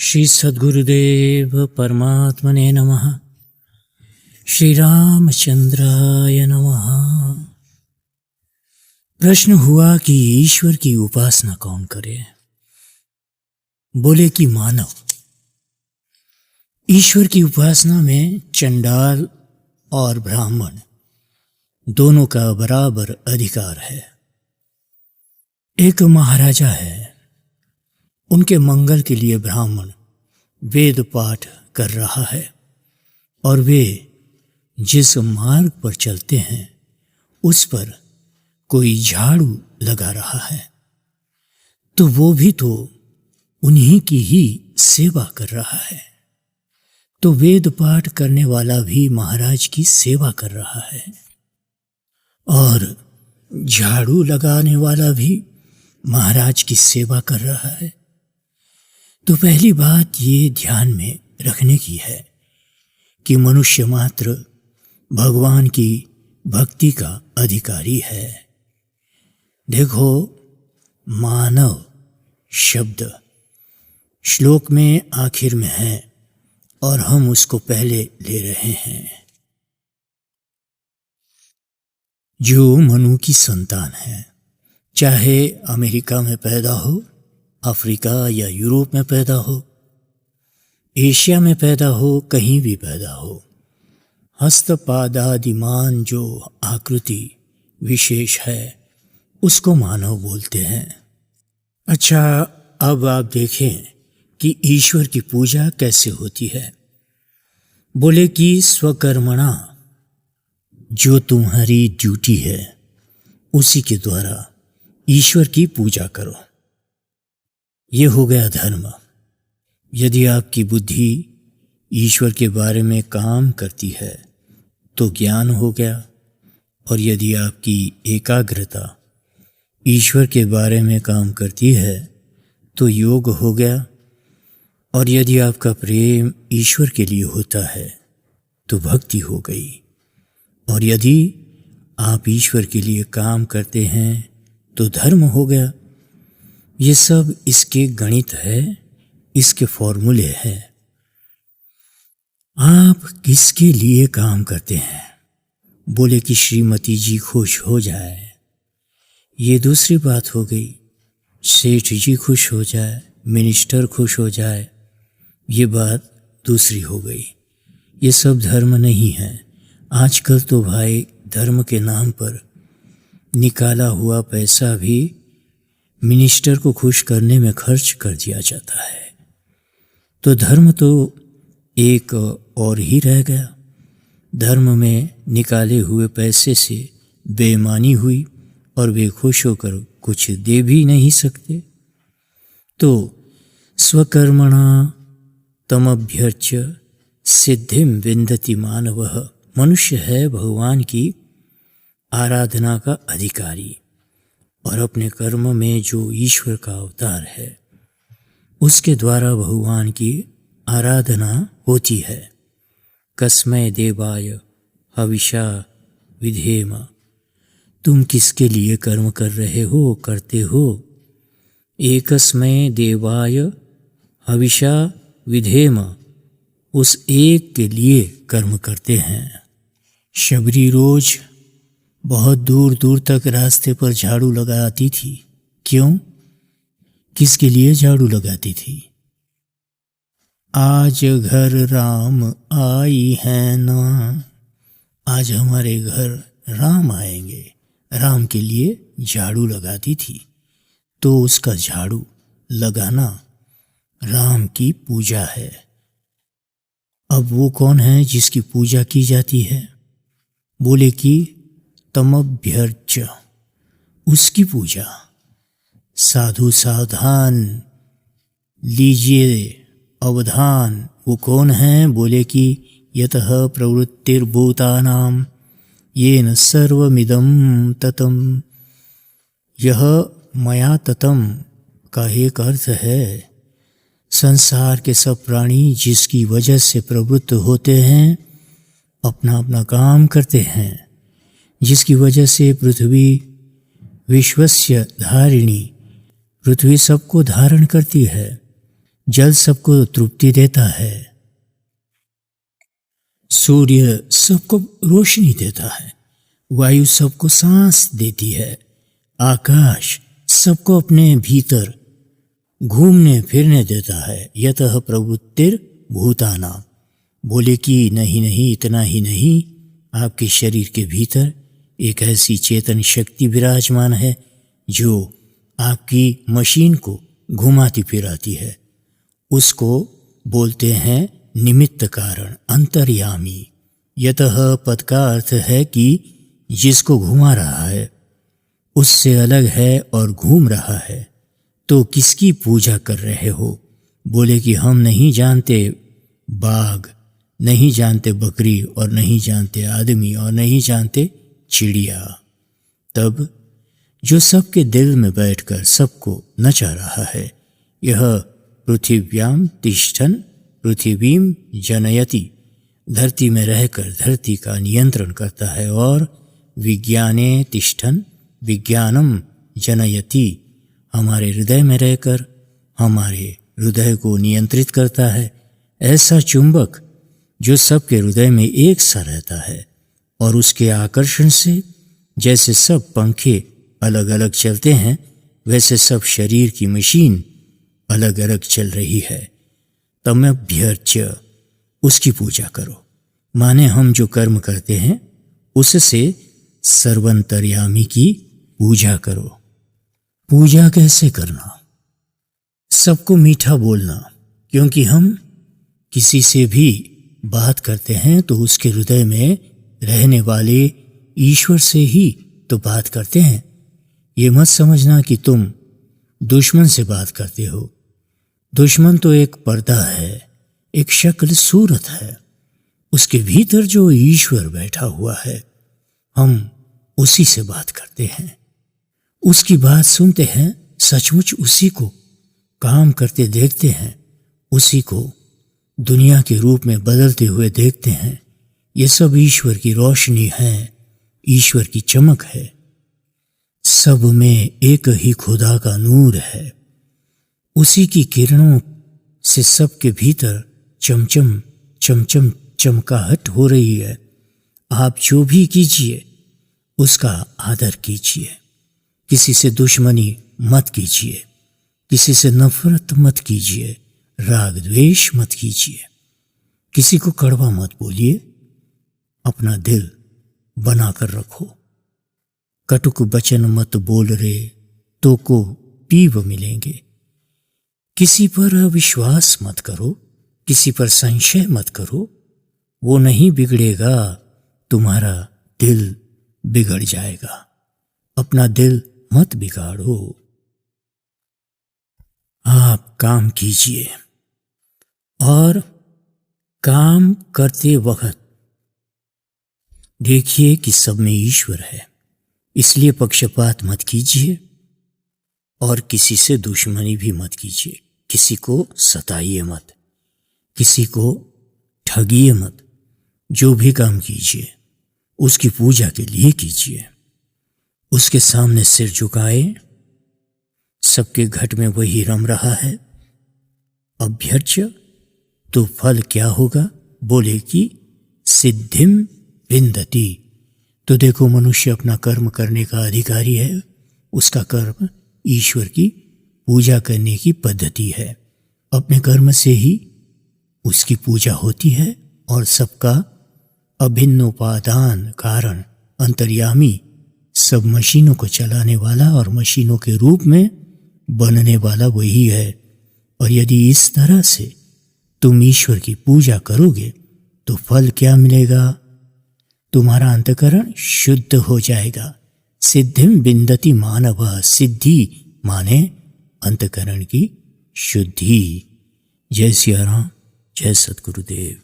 श्री सद्गुरुदेव परमात्मने नमः। श्री रामचंद्राय नमः। प्रश्न हुआ कि ईश्वर की उपासना कौन करे? बोले कि मानव। ईश्वर की उपासना में चंडाल और ब्राह्मण दोनों का बराबर अधिकार है। एक महाराजा है, उनके मंगल के लिए ब्राह्मण वेद पाठ कर रहा है और वे जिस मार्ग पर चलते हैं उस पर कोई झाड़ू लगा रहा है, तो वो भी तो उन्हीं की ही सेवा कर रहा है। तो वेद पाठ करने वाला भी महाराज की सेवा कर रहा है और झाड़ू लगाने वाला भी महाराज की सेवा कर रहा है। तो पहली बात ये ध्यान में रखने की है कि मनुष्य मात्र भगवान की भक्ति का अधिकारी है। देखो, मानव शब्द श्लोक में आखिर में है और हम उसको पहले ले रहे हैं। जो मनु की संतान है, चाहे अमेरिका में पैदा हो, अफ्रीका या यूरोप में पैदा हो, एशिया में पैदा हो, कहीं भी पैदा हो, हस्तपादादिमान जो आकृति विशेष है उसको मानव बोलते हैं। अच्छा, अब आप देखें कि ईश्वर की पूजा कैसे होती है। बोले कि स्वकर्मणा, जो तुम्हारी ड्यूटी है उसी के द्वारा ईश्वर की पूजा करो। ये हो गया धर्म। यदि आपकी बुद्धि ईश्वर के बारे में काम करती है तो ज्ञान हो गया, और यदि आपकी एकाग्रता ईश्वर के बारे में काम करती है तो योग हो गया, और यदि आपका प्रेम ईश्वर के लिए होता है तो भक्ति हो गई, और यदि आप ईश्वर के लिए काम करते हैं तो धर्म हो गया। ये सब इसके गणित है, इसके फॉर्मूले हैं। आप किसके लिए काम करते हैं? बोले कि श्रीमती जी खुश हो जाए, ये दूसरी बात हो गई। सेठ जी खुश हो जाए, मिनिस्टर खुश हो जाए, ये बात दूसरी हो गई। ये सब धर्म नहीं है। आजकल तो भाई धर्म के नाम पर निकाला हुआ पैसा भी मिनिस्टर को खुश करने में खर्च कर दिया जाता है। तो धर्म तो एक और ही रह गया। धर्म में निकाले हुए पैसे से बेईमानी हुई और वे खुश होकर कुछ दे भी नहीं सकते। तो स्वकर्मणा तमभ्यर्च्य सिद्धिं विन्दति मानवः। मनुष्य है भगवान की आराधना का अधिकारी, और अपने कर्म में जो ईश्वर का अवतार है उसके द्वारा भगवान की आराधना होती है। कस्मै देवाय हविषा विधेम। तुम किसके लिए कर्म कर रहे हो, करते हो? एकस्मै देवाय हविषा विधेम, उस एक के लिए कर्म करते हैं। शबरी रोज बहुत दूर दूर तक रास्ते पर झाड़ू लगाती थी। क्यों? किसके लिए झाड़ू लगाती थी? आज घर राम आई है ना, आज हमारे घर राम आएंगे, राम के लिए झाड़ू लगाती थी। तो उसका झाड़ू लगाना राम की पूजा है। अब वो कौन है जिसकी पूजा की जाती है? बोले कि तमभ्यर्च्य, उसकी पूजा। साधु सावधान, लीजिए अवधान। वो कौन है? बोले कि यतः प्रवृत्तिर्भूतानां येन सर्वमिदं ततं। यह मया ततं का एक अर्थ है संसार के सब प्राणी जिसकी वजह से प्रवृत्त होते हैं, अपना अपना काम करते हैं, जिसकी वजह से पृथ्वी विश्वस्य धारिणी, पृथ्वी सबको धारण करती है, जल सबको तृप्ति देता है, सूर्य सबको रोशनी देता है, वायु सबको सांस देती है, आकाश सबको अपने भीतर घूमने फिरने देता है। यतः प्रवृत्तिर भूतानाम, बोले कि नहीं, इतना ही नहीं, आपके शरीर के भीतर एक ऐसी चेतन शक्ति विराजमान है जो आपकी मशीन को घुमाती फिराती है। उसको बोलते हैं निमित्त कारण, अंतर्यामी। यतः पद का अर्थ है कि जिसको घुमा रहा है उससे अलग है और घूम रहा है, तो किसकी पूजा कर रहे हो? बोले कि हम नहीं जानते बाघ, नहीं जानते बकरी, और नहीं जानते आदमी, और नहीं जानते चिड़िया। तब जो सबके दिल में बैठकर सबको नचा रहा है, यह पृथिव्याम तिष्ठन पृथिवीम जनयति, धरती में रहकर धरती का नियंत्रण करता है, और विज्ञाने तिष्ठन विज्ञानम जनयति, हमारे हृदय में रहकर हमारे हृदय को नियंत्रित करता है। ऐसा चुंबक जो सबके हृदय में एक सा रहता है, और उसके आकर्षण से जैसे सब पंखे अलग अलग चलते हैं, वैसे सब शरीर की मशीन अलग अलग चल रही है। तमभ्यर्च्य, उसकी पूजा करो, माने हम जो कर्म करते हैं उससे सर्वंतर्यामी की पूजा करो। पूजा कैसे करना? सबको मीठा बोलना, क्योंकि हम किसी से भी बात करते हैं तो उसके हृदय में रहने वाले ईश्वर से ही तो बात करते हैं। ये मत समझना कि तुम दुश्मन से बात करते हो। दुश्मन तो एक पर्दा है, एक शक्ल सूरत है, उसके भीतर जो ईश्वर बैठा हुआ है, हम उसी से बात करते हैं, उसकी बात सुनते हैं, सचमुच उसी को काम करते देखते हैं, उसी को दुनिया के रूप में बदलते हुए देखते हैं। ये सब ईश्वर की रोशनी है, ईश्वर की चमक है। सब में एक ही खुदा का नूर है, उसी की किरणों से सबके भीतर चमचम चमचम चमकाहट हो रही है। आप जो भी कीजिए उसका आदर कीजिए, किसी से दुश्मनी मत कीजिए, किसी से नफरत मत कीजिए, राग द्वेष मत कीजिए, किसी को कड़वा मत बोलिए, अपना दिल बनाकर रखो। कटुक वचन मत बोल रे, तो को पीव मिलेंगे। किसी पर अविश्वास मत करो, किसी पर संशय मत करो, वो नहीं बिगड़ेगा, तुम्हारा दिल बिगड़ जाएगा। अपना दिल मत बिगाड़ो। आप काम कीजिए, और काम करते वक्त देखिए कि सब में ईश्वर है, इसलिए पक्षपात मत कीजिए और किसी से दुश्मनी भी मत कीजिए। किसी को सताइए मत, किसी को ठगिए मत। जो भी काम कीजिए उसकी पूजा के लिए कीजिए, उसके सामने सिर झुकाए। सबके घट में वही रम रहा है। अभ्यर्च्य, तो फल क्या होगा? बोले कि सिद्धिम विंदति। तो देखो, मनुष्य अपना कर्म करने का अधिकारी है। उसका कर्म ईश्वर की पूजा करने की पद्धति है। अपने कर्म से ही उसकी पूजा होती है, और सबका अभिन्न उपादान कारण अंतर्यामी, सब मशीनों को चलाने वाला और मशीनों के रूप में बनने वाला वही है। और यदि इस तरह से तुम ईश्वर की पूजा करोगे तो फल क्या मिलेगा? तुम्हारा अंतःकरण शुद्ध हो जाएगा। सिद्धिम विंदति मानव, सिद्धि माने अंतःकरण की शुद्धि। जय सिया राम, जय सद्गुरुदेव।